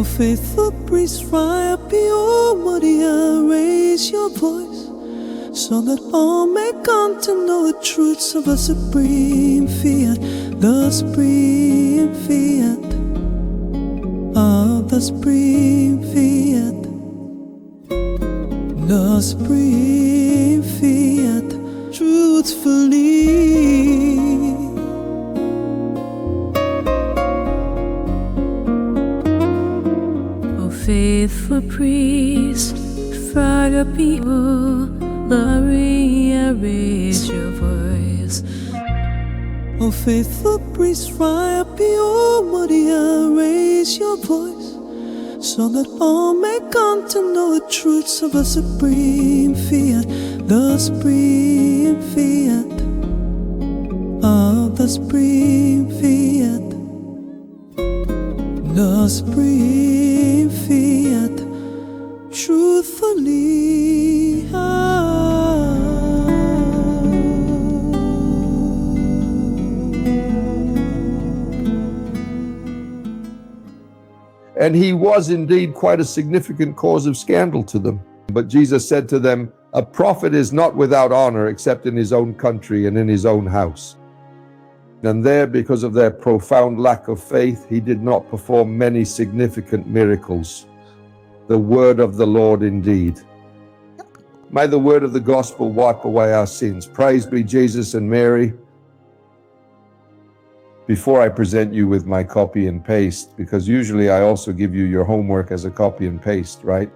O faithful priest, Fray, O María, raise your voice, so that all may come to know the truths of the supreme Fiat, the supreme Fiat, of the supreme Fiat, the supreme Fiat, truthfully. O faithful priest, Fray, María, raise your voice. O faithful priest, Fray, O María, raise your voice, so that all may come to know the truths of the supreme Fiat, the supreme Fiat, of the supreme Fiat, the supreme Fiat, truthfully. And he was indeed quite a significant cause of scandal to them. But Jesus said to them, a prophet is not without honor except in his own country and in his own house. And there, because of their profound lack of faith, he did not perform many significant miracles. The word of the Lord indeed. May the word of the gospel wipe away our sins. Praise be Jesus and Mary. Before I present you with my copy and paste, because usually I also give you your homework as a copy and paste, right?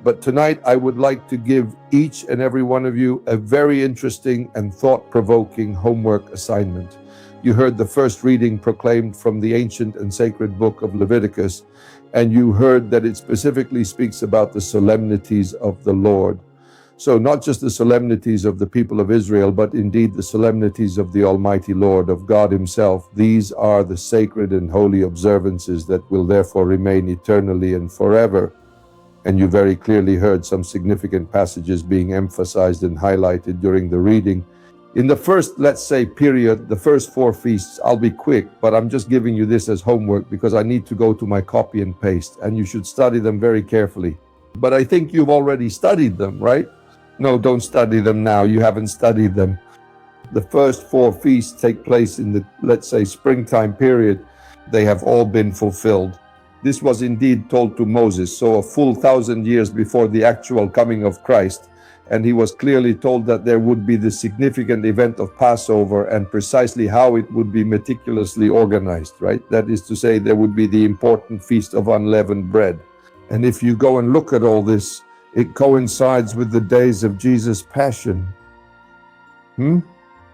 But tonight I would like to give each and every one of you a very interesting and thought-provoking homework assignment. You heard the first reading proclaimed from the ancient and sacred book of Leviticus, and you heard that it specifically speaks about the solemnities of the Lord. So not just the solemnities of the people of Israel, but indeed the solemnities of the Almighty Lord, of God himself. These are the sacred and holy observances that will therefore remain eternally and forever. And you very clearly heard some significant passages being emphasized and highlighted during the reading. In the first, let's say, period, the first 4 feasts, I'll be quick, but I'm just giving you this as homework because I need to go to my copy and paste, and you should study them very carefully. But I think you've already studied them, right? No, don't study them now. You haven't studied them. The first 4 feasts take place in the, let's say, springtime period. They have all been fulfilled. This was indeed told to Moses, so a full 1,000 years before the actual coming of Christ. And he was clearly told that there would be the significant event of Passover and precisely how it would be meticulously organized, right? That is to say, there would be the important Feast of Unleavened Bread. And if you go and look at all this, it coincides with the days of Jesus' Passion.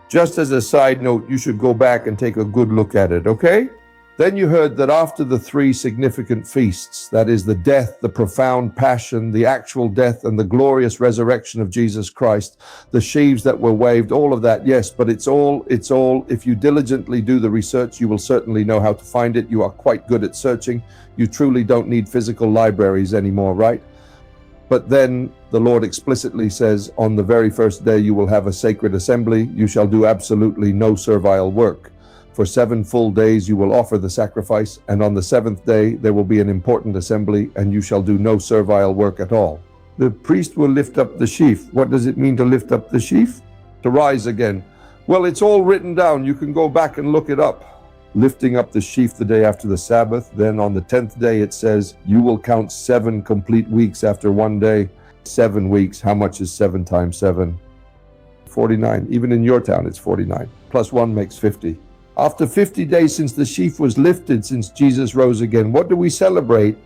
Just as a side note, you should go back and take a good look at it, okay? Then you heard that after the 3 significant feasts, that is the death, the profound passion, the actual death, and the glorious resurrection of Jesus Christ, the sheaves that were waved, all of that, yes, but it's all, if you diligently do the research, you will certainly know how to find it. You are quite good at searching. You truly don't need physical libraries anymore, right? But then the Lord explicitly says, on the very first day you will have a sacred assembly. You shall do absolutely no servile work. For 7 full days you will offer the sacrifice, and on the 7th day there will be an important assembly, and you shall do no servile work at all. The priest will lift up the sheaf. What does it mean to lift up the sheaf? To rise again. Well, it's all written down. You can go back and look it up. Lifting up the sheaf the day after the Sabbath. Then on the 10th day it says, you will count 7 complete weeks after 1 day. 7 weeks. How much is 7 times 7? 49. Even in your town it's 49. Plus 1 makes 50. After 50 days since the sheaf was lifted, since Jesus rose again, what do we celebrate?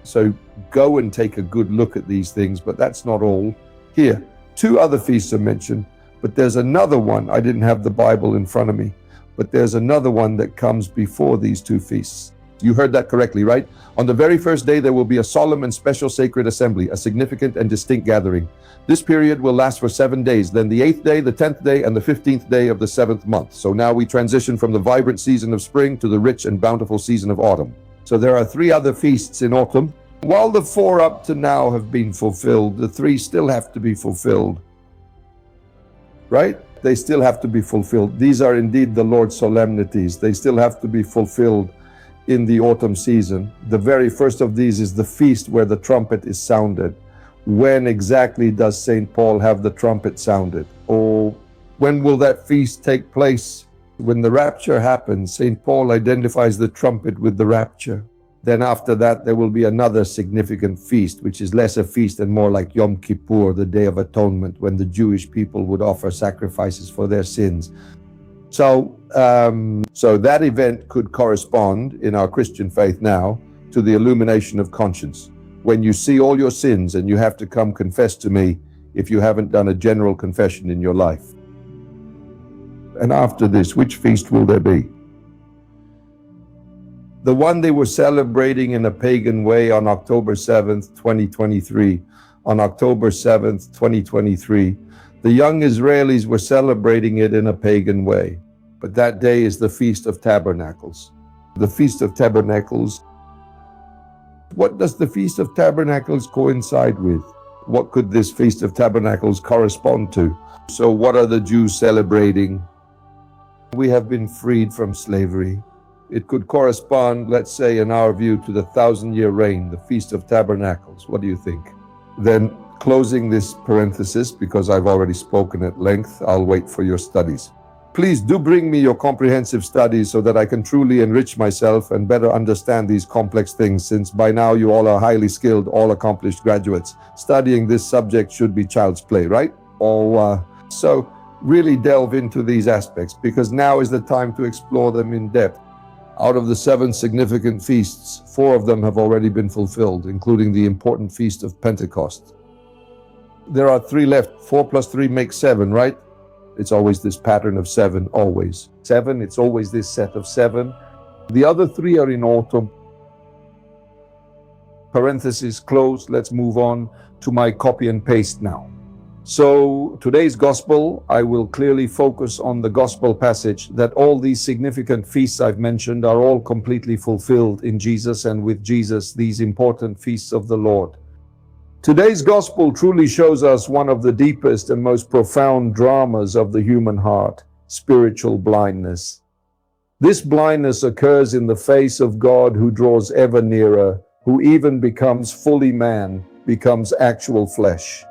So go and take a good look at these things, but that's not all. Here, 2 other feasts are mentioned, but there's another one. I didn't have the Bible in front of me. But there's another one that comes before these 2 feasts. You heard that correctly, right? On the very first day, there will be a solemn and special sacred assembly, a significant and distinct gathering. This period will last for 7 days, then the 8th day, the 10th day, and the 15th day of the 7th month. So now we transition from the vibrant season of spring to the rich and bountiful season of autumn. So there are 3 other feasts in autumn. While the 4 up to now have been fulfilled, the 3 still have to be fulfilled. Right? They still have to be fulfilled. These are indeed the Lord's solemnities. They still have to be fulfilled. in the autumn season. The very first of these is the feast where the trumpet is sounded. When exactly does St. Paul have the trumpet sounded? Or when will that feast take place? When the rapture happens, St. Paul identifies the trumpet with the rapture. Then after that, there will be another significant feast, which is less a feast and more like Yom Kippur, the Day of Atonement, when the Jewish people would offer sacrifices for their sins. So that event could correspond in our Christian faith now to the illumination of conscience. When you see all your sins and you have to come confess to me if you haven't done a general confession in your life. And after this, which feast will there be? The one they were celebrating in a pagan way on October 7th, 2023. On October 7th, 2023, the young Israelis were celebrating it in a pagan way. But that day is the Feast of Tabernacles. The Feast of Tabernacles. What does the Feast of Tabernacles coincide with? What could this Feast of Tabernacles correspond to? So what are the Jews celebrating? We have been freed from slavery. It could correspond, let's say, in our view, to the 1,000-year reign, the Feast of Tabernacles. What do you think? Then, closing this parenthesis, because I've already spoken at length, I'll wait for your studies. Please do bring me your comprehensive studies so that I can truly enrich myself and better understand these complex things, since by now you all are highly skilled, all accomplished graduates. Studying this subject should be child's play, right? So really delve into these aspects, because now is the time to explore them in depth. Out of the 7 significant feasts, 4 of them have already been fulfilled, including the important feast of Pentecost. There are 3 left. 4 plus 3 makes 7, right? It's always this pattern of 7, always. 7, it's always this set of 7. The other 3 are in autumn. Parenthesis closed. Let's move on to my copy and paste now. So today's gospel, I will clearly focus on the gospel passage that all these significant feasts I've mentioned are all completely fulfilled in Jesus, and with Jesus, these important feasts of the Lord. Today's gospel truly shows us one of the deepest and most profound dramas of the human heart, spiritual blindness. This blindness occurs in the face of God, who draws ever nearer, who even becomes fully man, becomes actual flesh.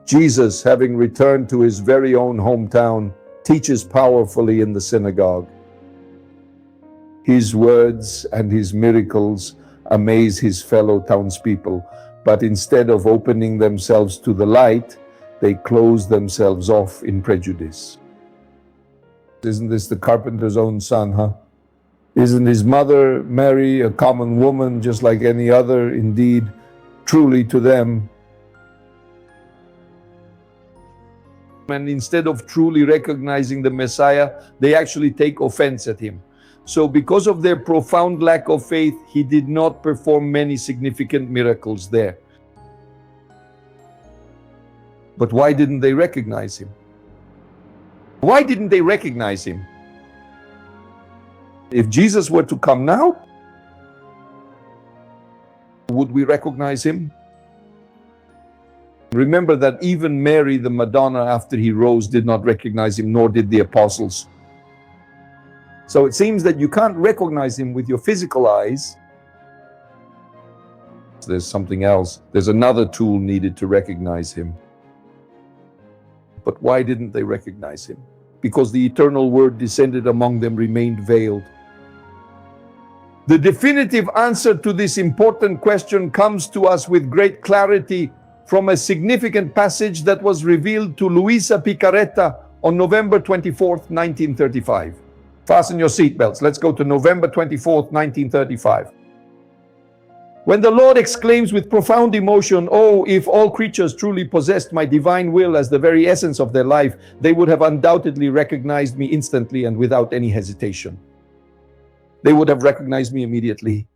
Jesus, having returned to his very own hometown, teaches powerfully in the synagogue. His words and his miracles amaze his fellow townspeople, but instead of opening themselves to the light, they close themselves off in prejudice. Isn't this the carpenter's own son, huh? Isn't his mother, Mary, a common woman just like any other? Indeed, truly to them. And instead of truly recognizing the Messiah, they actually take offense at him. So because of their profound lack of faith, he did not perform many significant miracles there. But why didn't they recognize him? Why didn't they recognize him? If Jesus were to come now, would we recognize him? Remember that even Mary, the Madonna, after he rose, did not recognize him, nor did the apostles. So it seems that you can't recognize him with your physical eyes. There's something else. There's another tool needed to recognize him. But why didn't they recognize him? Because the eternal word descended among them remained veiled. The definitive answer to this important question comes to us with great clarity from a significant passage that was revealed to Luisa Piccarreta on November 24th, 1935. Fasten your seatbelts. Let's go to November 24th, 1935. When the Lord exclaims with profound emotion, "Oh, if all creatures truly possessed my divine will as the very essence of their life, they would have undoubtedly recognized me instantly and without any hesitation." They would have recognized me immediately.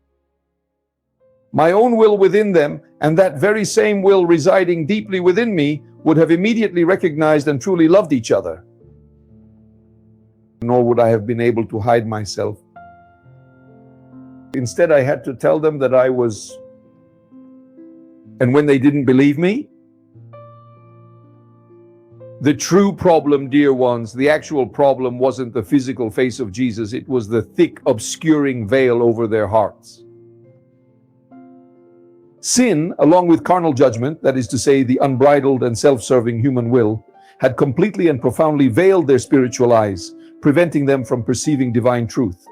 My own will within them, and that very same will residing deeply within me, would have immediately recognized and truly loved each other. Nor would I have been able to hide myself. Instead, I had to tell them that I was, and when they didn't believe me, The true problem, dear ones, the actual problem wasn't the physical face of Jesus, it was the thick, obscuring veil over their hearts. Sin, along with carnal judgment, that is to say, the unbridled and self-serving human will, had completely and profoundly veiled their spiritual eyes, preventing them from perceiving divine truth.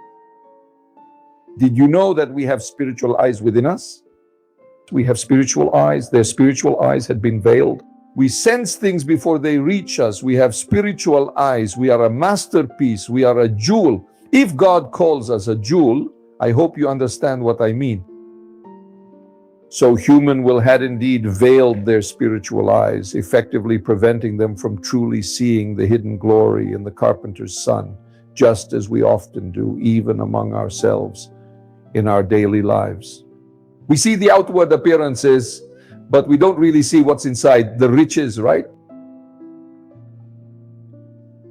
Did you know that we have spiritual eyes within us? We have spiritual eyes. Their spiritual eyes had been veiled. We sense things before they reach us. We have spiritual eyes. We are a masterpiece. We are a jewel. If God calls us a jewel, I hope you understand what I mean. So human will had indeed veiled their spiritual eyes, effectively preventing them from truly seeing the hidden glory in the carpenter's son, just as we often do, even among ourselves in our daily lives. We see the outward appearances, but we don't really see what's inside, the riches, right?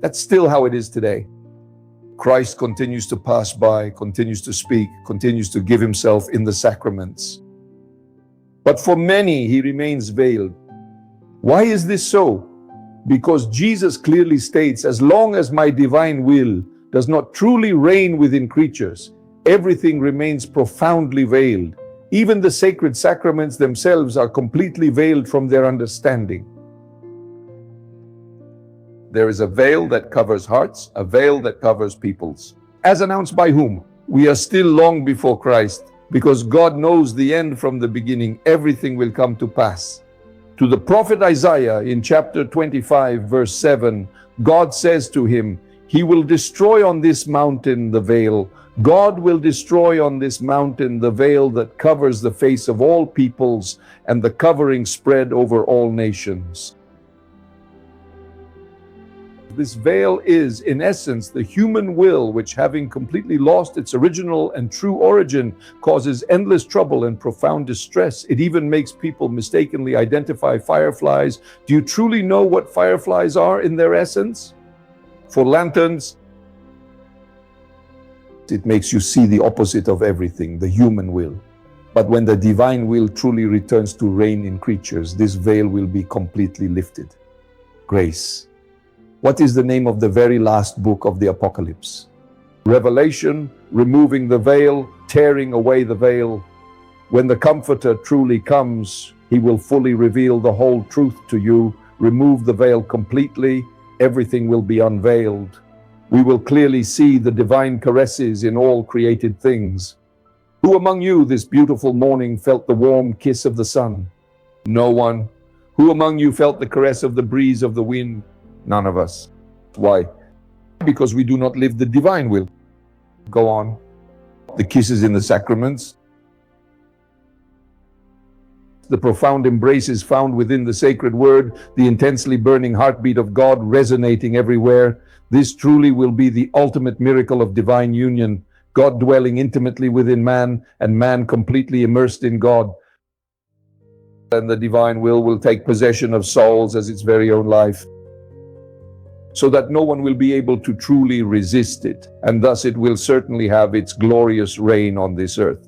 That's still how it is today. Christ continues to pass by, continues to speak, continues to give himself in the sacraments. But for many, he remains veiled. Why is this so? Because Jesus clearly states, as long as my divine will does not truly reign within creatures, everything remains profoundly veiled. Even the sacred sacraments themselves are completely veiled from their understanding. There is a veil that covers hearts, a veil that covers peoples. As announced by whom? We are still long before Christ, because God knows the end from the beginning. Everything will come to pass. To the prophet Isaiah in chapter 25, verse 7, God says to him, He will destroy on this mountain the veil. God will destroy on this mountain the veil that covers the face of all peoples, and the covering spread over all nations. This veil is, in essence, the human will, which, having completely lost its original and true origin, causes endless trouble and profound distress. It even makes people mistakenly identify fireflies. Do you truly know what fireflies are in their essence? For lanterns, it makes you see the opposite of everything, the human will. But when the divine will truly returns to reign in creatures, this veil will be completely lifted. Grace. What is the name of the very last book of the Apocalypse? Revelation, removing the veil, tearing away the veil. When the Comforter truly comes, he will fully reveal the whole truth to you, remove the veil completely, everything will be unveiled. We will clearly see the divine caresses in all created things. Who among you this beautiful morning felt the warm kiss of the sun? No one. Who among you felt the caress of the breeze of the wind? None of us. Why? Because we do not live the divine will. Go on. The kisses in the sacraments, the profound embraces found within the sacred word, the intensely burning heartbeat of God resonating everywhere. This truly will be the ultimate miracle of divine union, God dwelling intimately within man and man completely immersed in God. And the divine will take possession of souls as its very own life, so that no one will be able to truly resist it, and thus it will certainly have its glorious reign on this earth.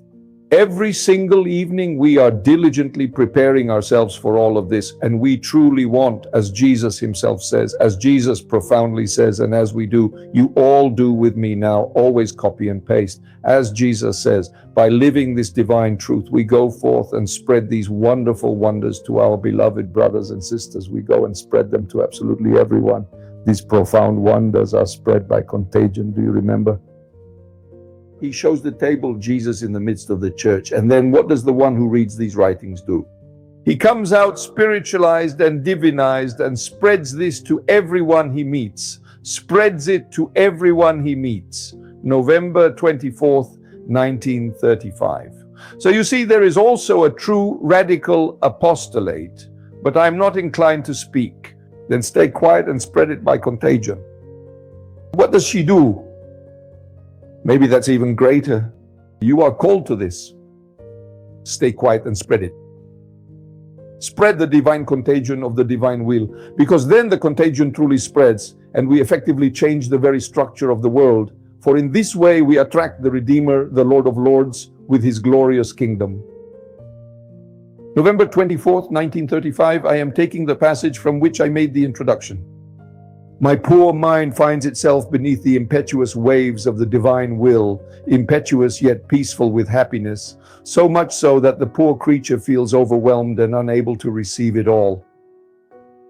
Every single evening we are diligently preparing ourselves for all of this, and we truly want, as Jesus himself says, as Jesus profoundly says, and as we do, you all do with me now, always copy and paste. As Jesus says, by living this divine truth, we go forth and spread these wonderful wonders to our beloved brothers and sisters. We go and spread them to absolutely everyone. These profound wonders are spread by contagion. Do you remember? He shows the table, Jesus in the midst of the church. And then what does the one who reads these writings do? He comes out spiritualized and divinized and spreads this to everyone he meets. Spreads it to everyone he meets. November 24th, 1935. So you see, there is also a true radical apostolate, but I'm not inclined to speak. Then stay quiet and spread it by contagion. What does she do? Maybe that's even greater. You are called to this. Stay quiet and spread it. Spread the divine contagion of the divine will, because then the contagion truly spreads and we effectively change the very structure of the world. For in this way we attract the Redeemer, the Lord of Lords, with his glorious kingdom. November 24th, 1935, I am taking the passage from which I made the introduction. My poor mind finds itself beneath the impetuous waves of the divine will, impetuous yet peaceful with happiness, so much so that the poor creature feels overwhelmed and unable to receive it all.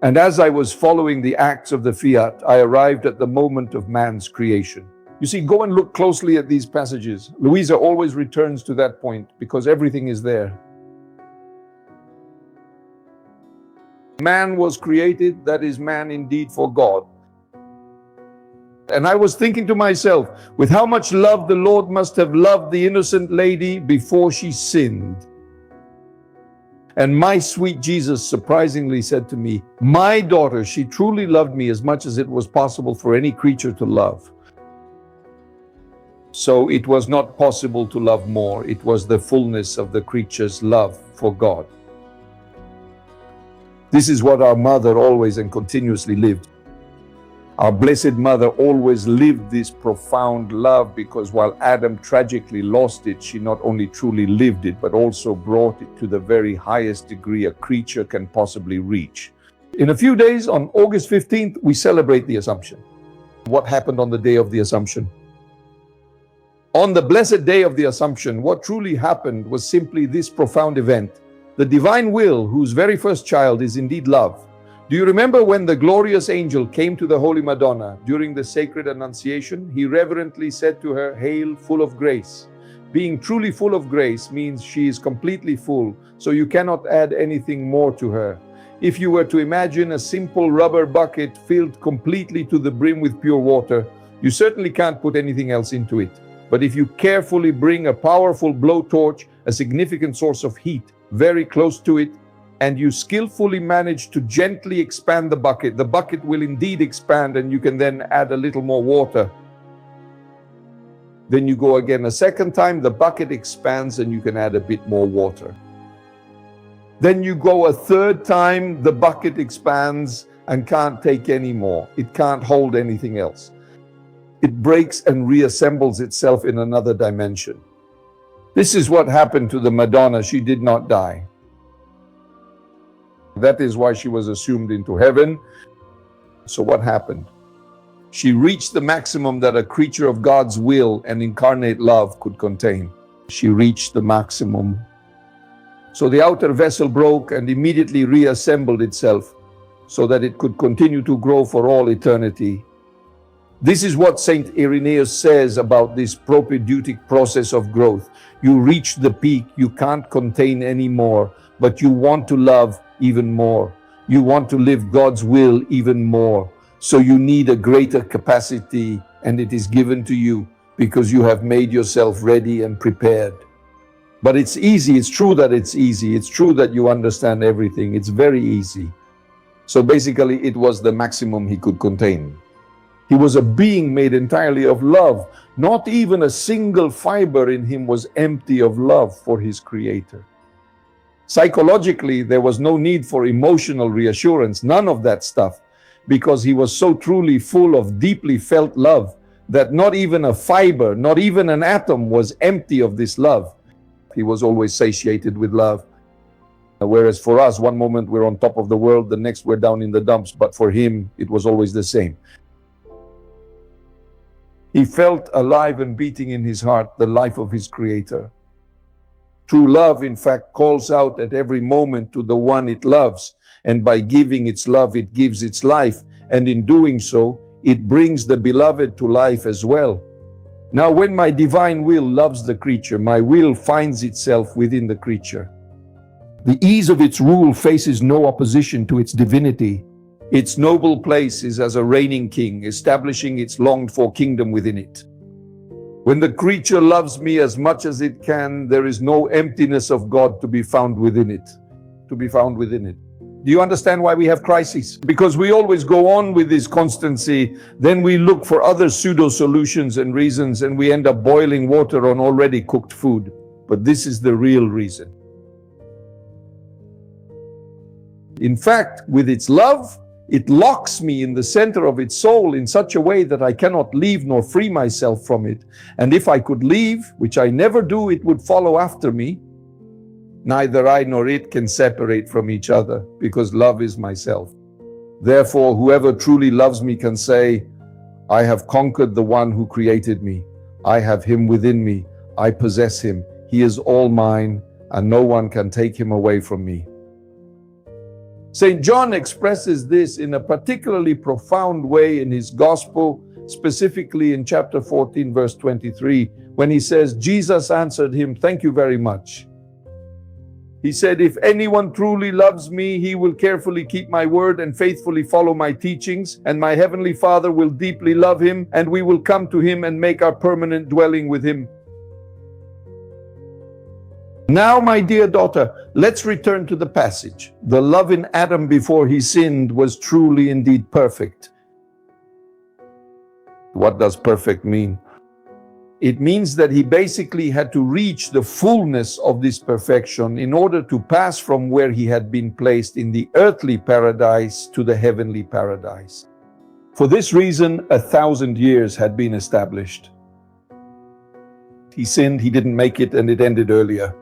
And as I was following the acts of the Fiat, I arrived at the moment of man's creation. You see, go and look closely at these passages. Luisa always returns to that point because everything is there. Man was created, that is man indeed for God. And I was thinking to myself, with how much love the Lord must have loved the innocent lady before she sinned. And my sweet Jesus surprisingly said to me, my daughter, she truly loved me as much as it was possible for any creature to love. So it was not possible to love more. It was the fullness of the creature's love for God. This is what our mother always and continuously lived. Our Blessed Mother always lived this profound love, because while Adam tragically lost it, she not only truly lived it, but also brought it to the very highest degree a creature can possibly reach. In a few days, on August 15th, we celebrate the Assumption. What happened on the day of the Assumption? On the blessed day of the Assumption, what truly happened was simply this profound event. The divine will, whose very first child is indeed love. Do you remember when the glorious angel came to the Holy Madonna during the sacred Annunciation? He reverently said to her, "Hail, full of grace." Being truly full of grace means she is completely full, so you cannot add anything more to her. If you were to imagine a simple rubber bucket filled completely to the brim with pure water, you certainly can't put anything else into it. But if you carefully bring a powerful blowtorch, a significant source of heat, very close to it, and you skillfully manage to gently expand the bucket will indeed expand, and you can then add a little more water. Then you go again a second time, the bucket expands and you can add a bit more water. Then you go a third time, the bucket expands and can't take any more. It can't hold anything else. It breaks and reassembles itself in another dimension. This is what happened to the Madonna. She did not die. That is why she was assumed into heaven. So what happened? She reached the maximum that a creature of God's will and incarnate love could contain. She reached the maximum. So the outer vessel broke and immediately reassembled itself so that it could continue to grow for all eternity. This is what Saint Irenaeus says about this propedeutic process of growth. You reach the peak, you can't contain any more, but you want to love even more. You want to live God's will even more. So you need a greater capacity, and it is given to you because you have made yourself ready and prepared. But it's easy. It's true that it's easy. It's true that you understand everything. It's very easy. So basically, it was the maximum he could contain. He was a being made entirely of love. Not even a single fiber in him was empty of love for his Creator. Psychologically, there was no need for emotional reassurance, none of that stuff, because he was so truly full of deeply felt love that not even a fiber, not even an atom was empty of this love. He was always satiated with love. Whereas for us, one moment we're on top of the world, the next we're down in the dumps, but for him, it was always the same. He felt alive and beating in his heart the life of his Creator. True love, in fact, calls out at every moment to the one it loves, and by giving its love, it gives its life, and in doing so, it brings the beloved to life as well. Now, when my divine will loves the creature, my will finds itself within the creature. The ease of its rule faces no opposition to its divinity. Its noble place is as a reigning king, establishing its longed-for kingdom within it. When the creature loves me as much as it can, there is no emptiness of God to be found within it. Do you understand why we have crises? Because we always go on with this constancy, then we look for other pseudo-solutions and reasons, and we end up boiling water on already cooked food. But this is the real reason. In fact, with its love, it locks me in the center of its soul in such a way that I cannot leave nor free myself from it. And if I could leave, which I never do, it would follow after me. Neither I nor it can separate from each other, because love is myself. Therefore, whoever truly loves me can say, I have conquered the one who created me. I have him within me. I possess him. He is all mine, and no one can take him away from me. St. John expresses this in a particularly profound way in his gospel, specifically in chapter 14, verse 23, when he says, Jesus answered him, thank you very much. He said, if anyone truly loves me, he will carefully keep my word and faithfully follow my teachings, and my heavenly Father will deeply love him, and we will come to him and make our permanent dwelling with him. Now, my dear daughter, let's return to the passage. The love in Adam before he sinned was truly indeed perfect. What does perfect mean? It means that he basically had to reach the fullness of this perfection in order to pass from where he had been placed in the earthly paradise to the heavenly paradise. For this reason, 1,000 years had been established. He sinned, he didn't make it, and it ended earlier.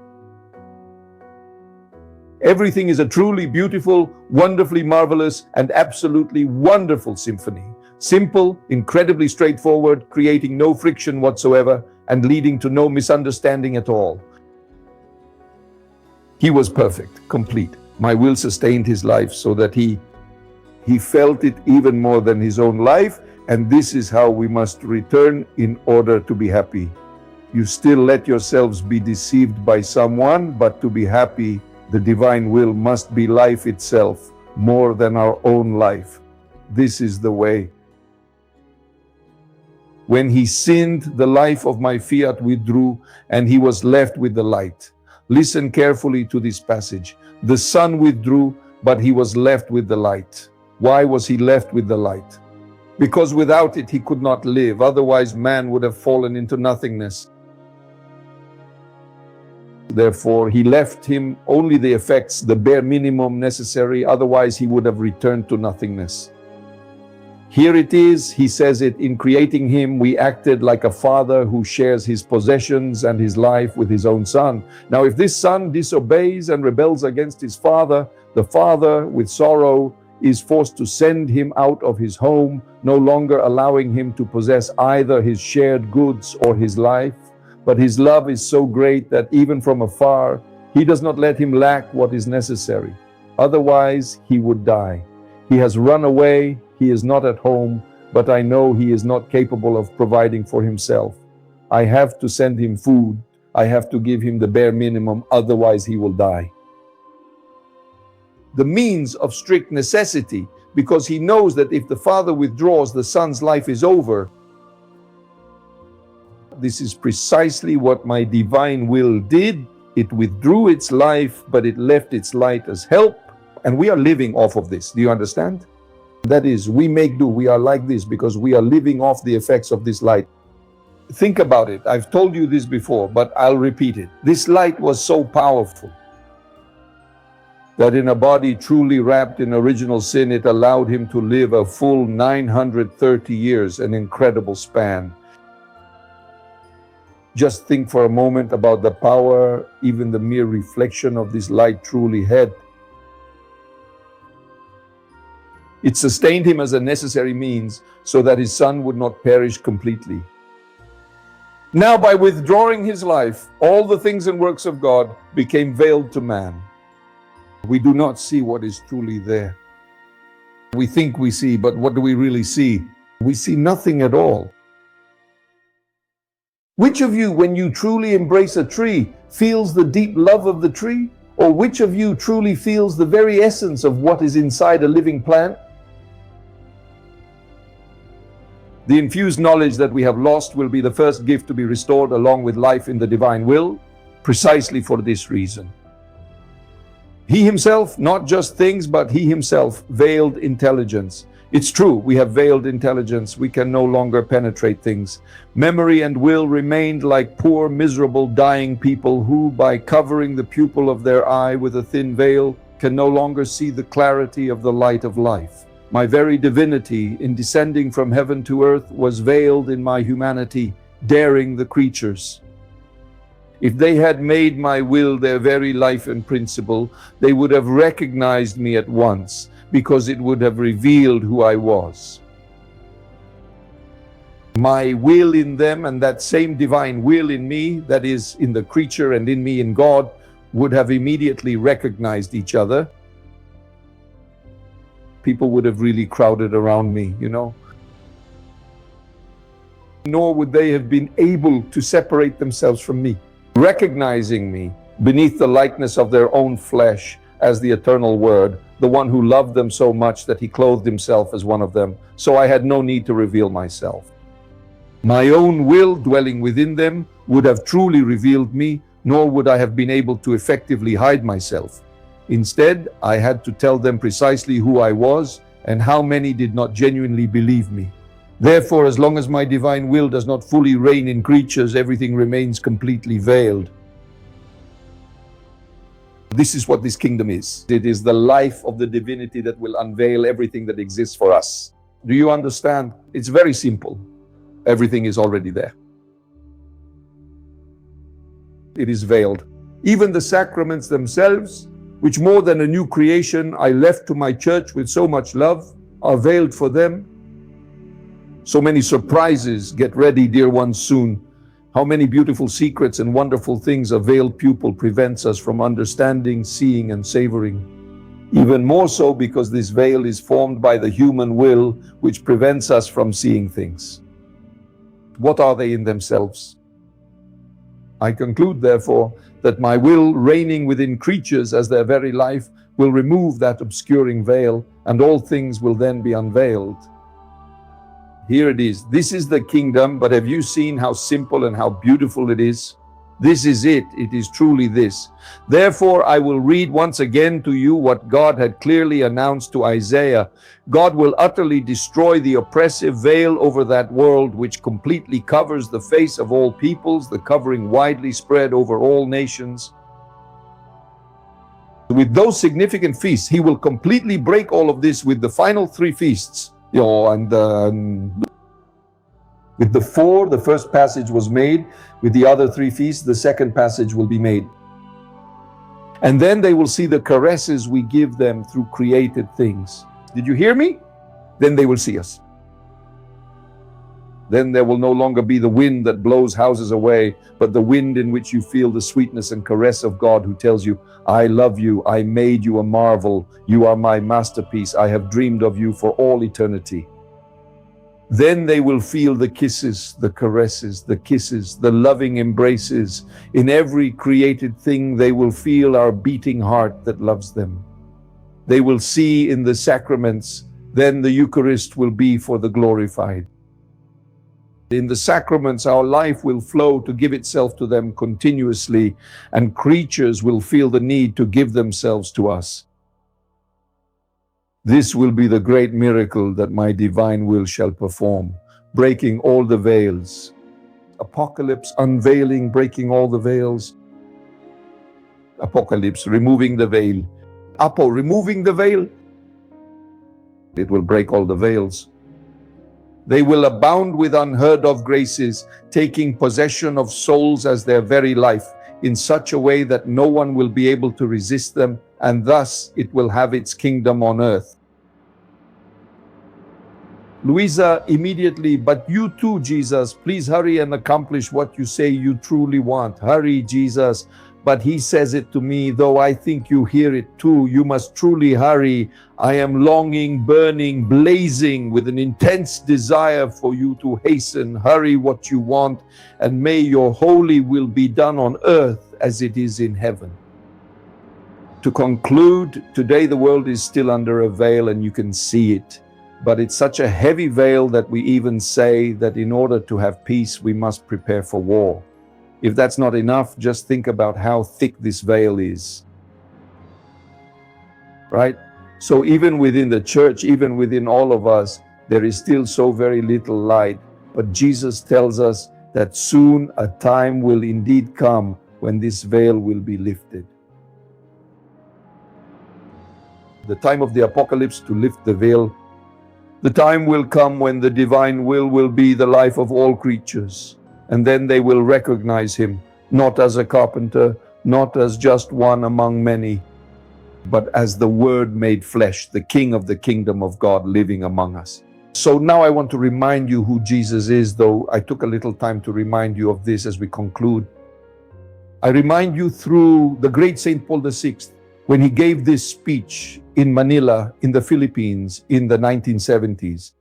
Everything is a truly beautiful, wonderfully marvelous, and absolutely wonderful symphony. Simple, incredibly straightforward, creating no friction whatsoever, and leading to no misunderstanding at all. He was perfect, complete. My will sustained his life so that he felt it even more than his own life, and this is how we must return in order to be happy. You still let yourselves be deceived by someone, but to be happy, the divine will must be life itself, more than our own life. This is the way. When he sinned, the life of my Fiat withdrew, and he was left with the light. Listen carefully to this passage. The sun withdrew, but he was left with the light. Why was he left with the light? Because without it he could not live, otherwise man would have fallen into nothingness. Therefore, he left him only the effects, the bare minimum necessary, otherwise he would have returned to nothingness. Here it is, he says it, in creating him, we acted like a father who shares his possessions and his life with his own son. Now, if this son disobeys and rebels against his father, the father, with sorrow, is forced to send him out of his home, no longer allowing him to possess either his shared goods or his life. But his love is so great that even from afar, he does not let him lack what is necessary. Otherwise, he would die. He has run away. He is not at home, but I know he is not capable of providing for himself. I have to send him food. I have to give him the bare minimum, otherwise he will die. The means of strict necessity, because he knows that if the father withdraws, the son's life is over. This is precisely what my divine will did. It withdrew its life, but it left its light as help, and we are living off of this. Do you understand? That is, we make do. We are like this because we are living off the effects of this light. Think about it. I've told you this before, but I'll repeat it. This light was so powerful that in a body truly wrapped in original sin, it allowed him to live a full 930 years, an incredible span. Just think for a moment about the power even the mere reflection of this light truly had. It sustained him as a necessary means so that his son would not perish completely. Now, by withdrawing his life, all the things and works of God became veiled to man. We do not see what is truly there. We think we see, but what do we really see? We see nothing at all. Which of you, when you truly embrace a tree, feels the deep love of the tree? Or which of you truly feels the very essence of what is inside a living plant? The infused knowledge that we have lost will be the first gift to be restored along with life in the divine will, precisely for this reason. He himself, not just things, but he himself, veiled intelligence. It's true, we have veiled intelligence. We can no longer penetrate things. Memory and will remained like poor, miserable, dying people who, by covering the pupil of their eye with a thin veil, can no longer see the clarity of the light of life. My very divinity, in descending from heaven to earth, was veiled in my humanity, daring the creatures. If they had made my will their very life and principle, they would have recognized me at once. because it would have revealed who I was. My will in them and that same divine will in me, that is in the creature and in me in God, would have immediately recognized each other. People would have really crowded around me, you know. Nor would they have been able to separate themselves from me, recognizing me beneath the likeness of their own flesh as the eternal Word, the one who loved them so much that he clothed himself as one of them. So I had no need to reveal myself. My own will dwelling within them would have truly revealed me, nor would I have been able to effectively hide myself. Instead, I had to tell them precisely who I was and how many did not genuinely believe me. Therefore, as long as my divine will does not fully reign in creatures, everything remains completely veiled. This is what this kingdom is. It is the life of the divinity that will unveil everything that exists for us. Do you understand? It's very simple. Everything is already there. It is veiled. Even the sacraments themselves, which more than a new creation I left to my church with so much love, are veiled for them. So many surprises. Get ready, dear ones, soon. How many beautiful secrets and wonderful things a veiled pupil prevents us from understanding, seeing, and savoring. Even more so because this veil is formed by the human will, which prevents us from seeing things. What are they in themselves? I conclude, therefore, that my will reigning within creatures as their very life will remove that obscuring veil, and all things will then be unveiled. Here it is. This is the kingdom, but have you seen how simple and how beautiful it is? This is it. It is truly this. Therefore, I will read once again to you what God had clearly announced to Isaiah. God will utterly destroy the oppressive veil over that world which completely covers the face of all peoples, the covering widely spread over all nations. With those significant feasts, he will completely break all of this with the final three feasts. With the four, the first passage was made. With the other three feasts, the second passage will be made. And then they will see the caresses we give them through created things. Did you hear me? Then they will see us. Then there will no longer be the wind that blows houses away, but the wind in which you feel the sweetness and caress of God, who tells you, I love you, I made you a marvel, you are my masterpiece, I have dreamed of you for all eternity. Then they will feel the kisses, the caresses, the kisses, the loving embraces. In every created thing, they will feel our beating heart that loves them. They will see in the sacraments, then the Eucharist will be for the glorified. In the sacraments, our life will flow to give itself to them continuously, and creatures will feel the need to give themselves to us. This will be the great miracle that my divine will shall perform, breaking all the veils. Apocalypse, unveiling, breaking all the veils. Apocalypse, removing the veil. Apo, removing the veil. It will break all the veils. They will abound with unheard of graces, taking possession of souls as their very life, in such a way that no one will be able to resist them, and thus it will have its kingdom on earth. Luisa immediately, but you too, Jesus, please hurry and accomplish what you say you truly want. Hurry, Jesus. But he says it to me, though I think you hear it too. You must truly hurry. I am longing, burning, blazing with an intense desire for you to hasten. Hurry what you want, and may your holy will be done on earth as it is in heaven. To conclude, today the world is still under a veil and you can see it. But it's such a heavy veil that we even say that in order to have peace, we must prepare for war. If that's not enough, just think about how thick this veil is. Right? So even within the church, even within all of us, there is still so very little light. But Jesus tells us that soon a time will indeed come when this veil will be lifted. The time of the apocalypse to lift the veil. The time will come when the divine will be the life of all creatures. And then they will recognize him, not as a carpenter, not as just one among many, but as the Word made flesh, the King of the kingdom of God living among us. So now I want to remind you who Jesus is, though I took a little time to remind you of this as we conclude. I remind you through the great Saint Paul VI, when he gave this speech in Manila, in the Philippines, in the 1970s.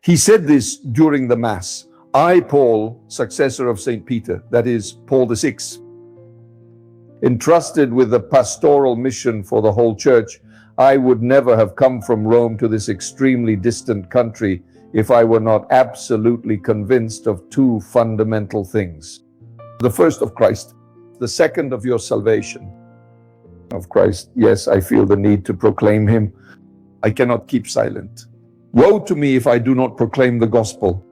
He said this during the Mass. I, Paul, successor of St. Peter, that is Paul VI, entrusted with the pastoral mission for the whole church, I would never have come from Rome to this extremely distant country if I were not absolutely convinced of two fundamental things. The first, of Christ. The second, of your salvation. Of Christ, yes, I feel the need to proclaim him. I cannot keep silent. Woe to me if I do not proclaim the gospel.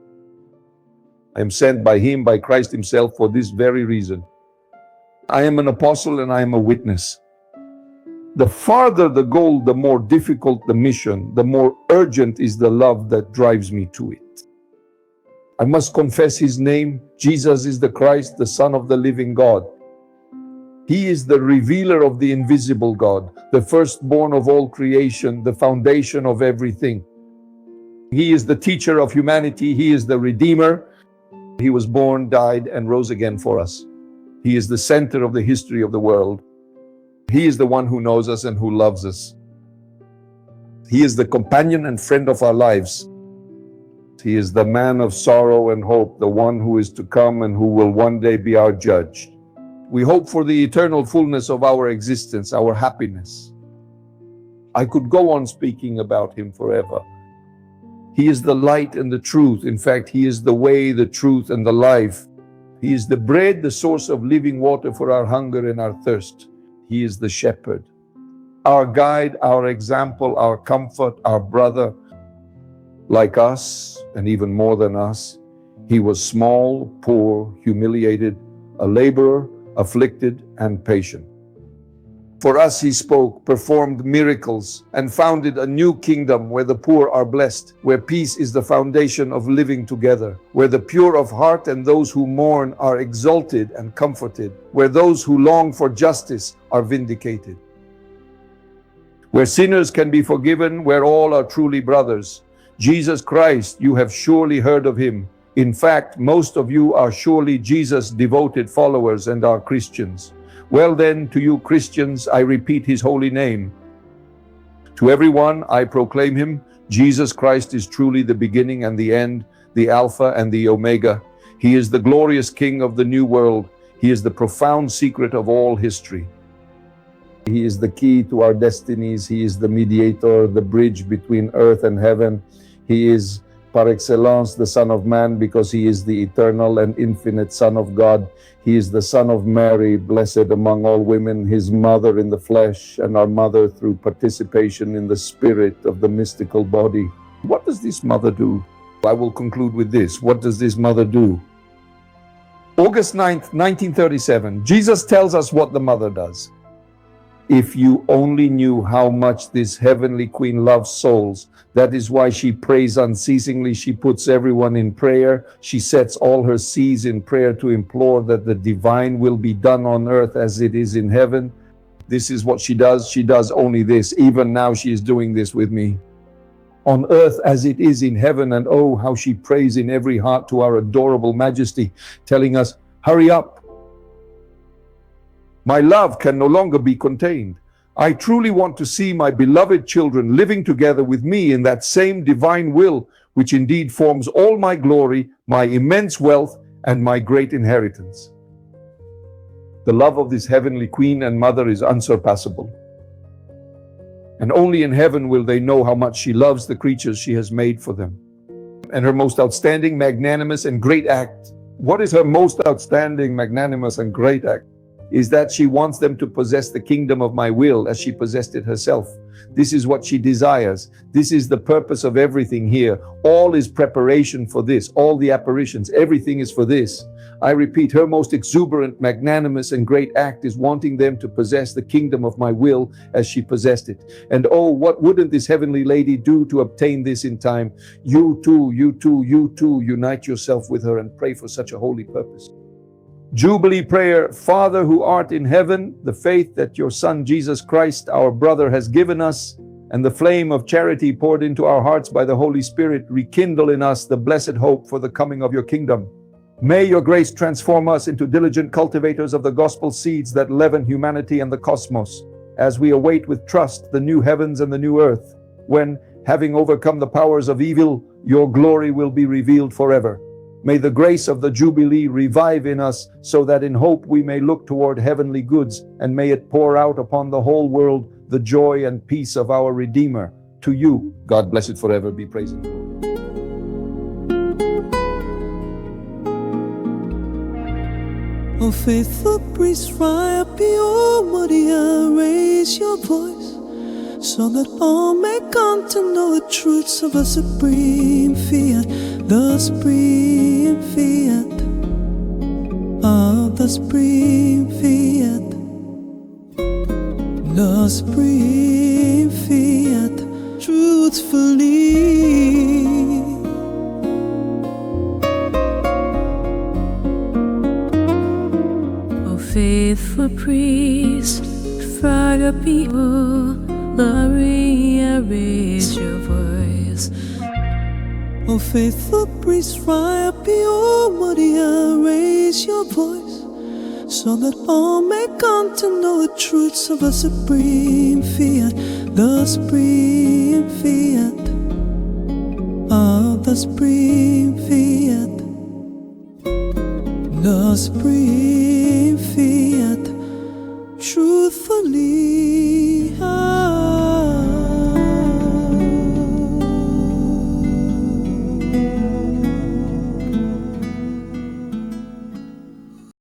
I am sent by him, by Christ himself, for this very reason. I am an apostle and I am a witness. The farther the goal, the more difficult the mission, the more urgent is the love that drives me to it. I must confess his name. Jesus is the Christ, the Son of the living God. He is the revealer of the invisible God, the firstborn of all creation, the foundation of everything. He is the teacher of humanity. He is the Redeemer. He was born, died, and rose again for us. He is the center of the history of the world. He is the one who knows us and who loves us. He is the companion and friend of our lives. He is the man of sorrow and hope, the one who is to come and who will one day be our judge. We hope for the eternal fullness of our existence, our happiness. I could go on speaking about him forever. He is the light and the truth. In fact, he is the way, the truth, and the life. He is the bread, the source of living water for our hunger and our thirst. He is the shepherd, our guide, our example, our comfort, our brother. Like us, and even more than us, he was small, poor, humiliated, a laborer, afflicted, and patient. For us he spoke, performed miracles, and founded a new kingdom where the poor are blessed, where peace is the foundation of living together, where the pure of heart and those who mourn are exalted and comforted, where those who long for justice are vindicated, where sinners can be forgiven, where all are truly brothers. Jesus Christ, you have surely heard of him. In fact, most of you are surely Jesus' devoted followers and are Christians. Well then, to you Christians, I repeat his holy name. To everyone, I proclaim him. Jesus Christ is truly the beginning and the end, the Alpha and the Omega. He is the glorious King of the new world. He is the profound secret of all history. He is the key to our destinies. He is the mediator, the bridge between earth and heaven. He is par excellence the Son of Man because he is the eternal and infinite Son of God. He is the Son of Mary, blessed among all women, his mother in the flesh and our mother through participation in the spirit of the mystical body. What does this mother do? I will conclude with this. What does this mother do? August 9th, 1937, Jesus tells us what the mother does. If you only knew how much this heavenly queen loves souls, that is why she prays unceasingly. She puts everyone in prayer. She sets all her seas in prayer to implore that the divine will be done on earth as it is in heaven. This is what she does. She does only this. Even now she is doing this with me. On earth as it is in heaven, and oh, how she prays in every heart to our adorable Majesty, telling us, hurry up. My love can no longer be contained. I truly want to see my beloved children living together with me in that same divine will, which indeed forms all my glory, my immense wealth, and my great inheritance. The love of this heavenly queen and mother is unsurpassable. And only in heaven will they know how much she loves the creatures she has made for them. And her most outstanding, magnanimous, and great act. What is her most outstanding, magnanimous, and great act? Is that she wants them to possess the kingdom of my will as she possessed it herself. This is what she desires. This is the purpose of everything here. All is preparation for this. All the apparitions, everything is for this. I repeat, her most exuberant, magnanimous, and great act is wanting them to possess the kingdom of my will as she possessed it. And oh, what wouldn't this heavenly lady do to obtain this in time? You too, unite yourself with her and pray for such a holy purpose. Jubilee prayer. Father who art in heaven, the faith that your Son Jesus Christ, our brother, has given us, and the flame of charity poured into our hearts by the Holy Spirit, rekindle in us the blessed hope for the coming of your kingdom. May your grace transform us into diligent cultivators of the gospel seeds that leaven humanity and the cosmos, as we await with trust the new heavens and the new earth, when, having overcome the powers of evil, your glory will be revealed forever. May the grace of the Jubilee revive in us, so that in hope we may look toward heavenly goods, and may it pour out upon the whole world the joy and peace of our Redeemer. To you, God bless it forever, be praised and glory. O faithful priest, Fray, O María, raise your voice, so that all may come to know the truths of the supreme Fiat, the supreme Fiat, of the supreme Fiat, the supreme Fiat, truthfully. Faithful priest, Fray, María, raise your voice. O faithful priest, Fray, O María, raise your voice, so that all may come to know the truths of the supreme Fiat, the supreme Fiat, of the supreme Fiat, the supreme Fiat, truthfully.